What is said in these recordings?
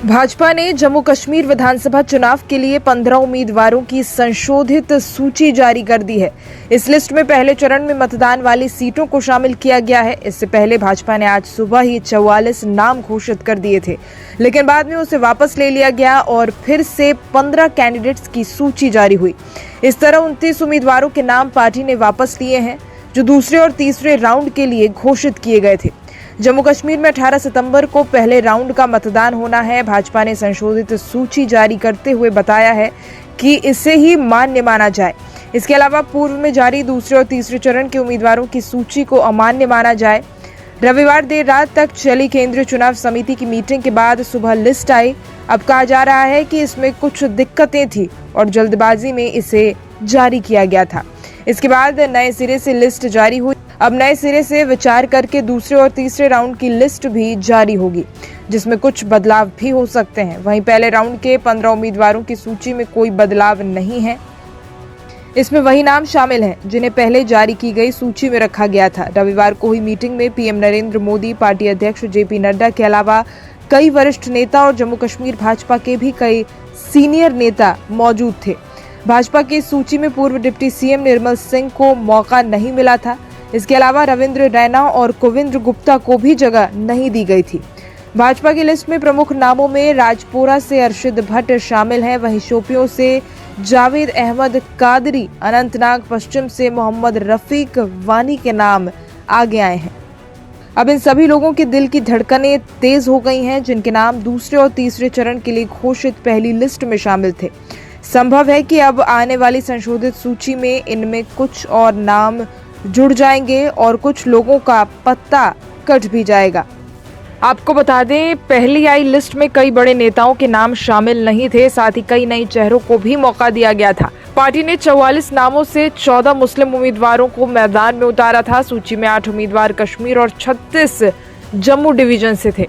भाजपा ने जम्मू कश्मीर विधानसभा चुनाव के लिए 15 उम्मीदवारों की संशोधित सूची जारी कर दी है। इस लिस्ट में पहले चरण में मतदान वाली सीटों को शामिल किया गया है। इससे पहले भाजपा ने आज सुबह ही 44 नाम घोषित कर दिए थे, लेकिन बाद में उसे वापस ले लिया गया और फिर से 15 कैंडिडेट्स की सूची जारी हुई। इस तरह 29 उम्मीदवारों के नाम पार्टी ने वापस लिए हैं, जो दूसरे और तीसरे राउंड के लिए घोषित किए गए थे। जम्मू कश्मीर में 18 सितंबर को पहले राउंड का मतदान होना है। भाजपा ने संशोधित सूची जारी करते हुए बताया है कि इसे ही मान्य माना जाए। इसके अलावा पूर्व में जारी दूसरे और तीसरे चरण के उम्मीदवारों की सूची को अमान्य माना जाए। रविवार देर रात तक चली केंद्रीय चुनाव समिति की मीटिंग के बाद सुबह लिस्ट आई। अब कहा जा रहा है कि इसमें कुछ दिक्कतें थी और जल्दबाजी में इसे जारी किया गया था। इसके बाद नए सिरे से लिस्ट जारी हुई। अब नए सिरे से विचार करके दूसरे और तीसरे राउंड की लिस्ट भी जारी होगी, जिसमें कुछ बदलाव भी हो सकते हैं। वहीं पहले राउंड के 15 उम्मीदवारों की सूची में कोई बदलाव नहीं है। इसमें वही नाम शामिल हैं जिन्हें पहले जारी की गई सूची में रखा गया था। रविवार को हुई मीटिंग में पीएम नरेंद्र मोदी, पार्टी अध्यक्ष जेपी नड्डा के अलावा कई वरिष्ठ नेता और जम्मू कश्मीर भाजपा के भी कई सीनियर नेता मौजूद थे। भाजपा की सूची में पूर्व डिप्टी सीएम निर्मल सिंह को मौका नहीं मिला था। इसके अलावा रविंद्र रैना और कुविंद्र गुप्ता को भी जगह नहीं दी गई थी। भाजपा की लिस्ट में प्रमुख नामों में राजपुरा से अरशद भट्ट शामिल हैं। वहीं शोपियों से जावेद अहमद कादरी, अनंतनाग पश्चिम से मोहम्मद रफीक वानी के नाम आगे आए हैं। अब इन सभी लोगों के दिल की धड़कनें तेज हो गई हैं, जिनके नाम दूसरे और तीसरे चरण के लिए घोषित पहली लिस्ट में शामिल थे। संभव है कि अब आने वाली संशोधित सूची में इनमें कुछ और नाम जुड़ जाएंगे और कुछ लोगों का पत्ता कट भी जाएगा। आपको बता दें, पहली आई लिस्ट में कई बड़े नेताओं के नाम शामिल नहीं थे। साथ ही कई नए चेहरों को भी मौका दिया गया था। पार्टी ने 44 नामों से 14 मुस्लिम उम्मीदवारों को मैदान में उतारा था। सूची में 8 उम्मीदवार कश्मीर और 36 जम्मू डिवीजन से थे।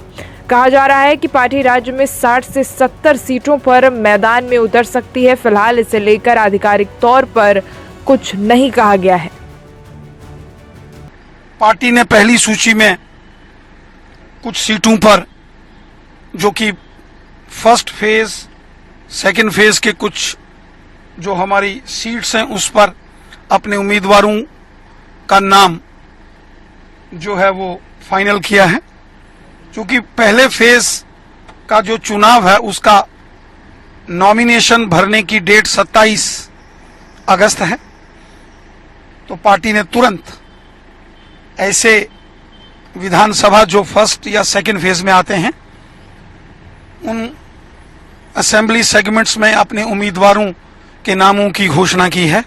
कहा जा रहा है कि पार्टी राज्य में 60 से 70 सीटों पर मैदान में उतर सकती है। फिलहाल इसे लेकर आधिकारिक तौर पर कुछ नहीं कहा गया है। पार्टी ने पहली सूची में कुछ सीटों पर, जो कि फर्स्ट फेज, सेकंड फेज के कुछ जो हमारी सीट्स हैं, उस पर अपने उम्मीदवारों का नाम जो है वो फाइनल किया है। क्योंकि पहले फेज का जो चुनाव है उसका नॉमिनेशन भरने की डेट 27 अगस्त है, तो पार्टी ने तुरंत ऐसे विधानसभा जो फर्स्ट या सेकंड फेज में आते हैं, उन असेंबली सेगमेंट्स में अपने उम्मीदवारों के नामों की घोषणा की है।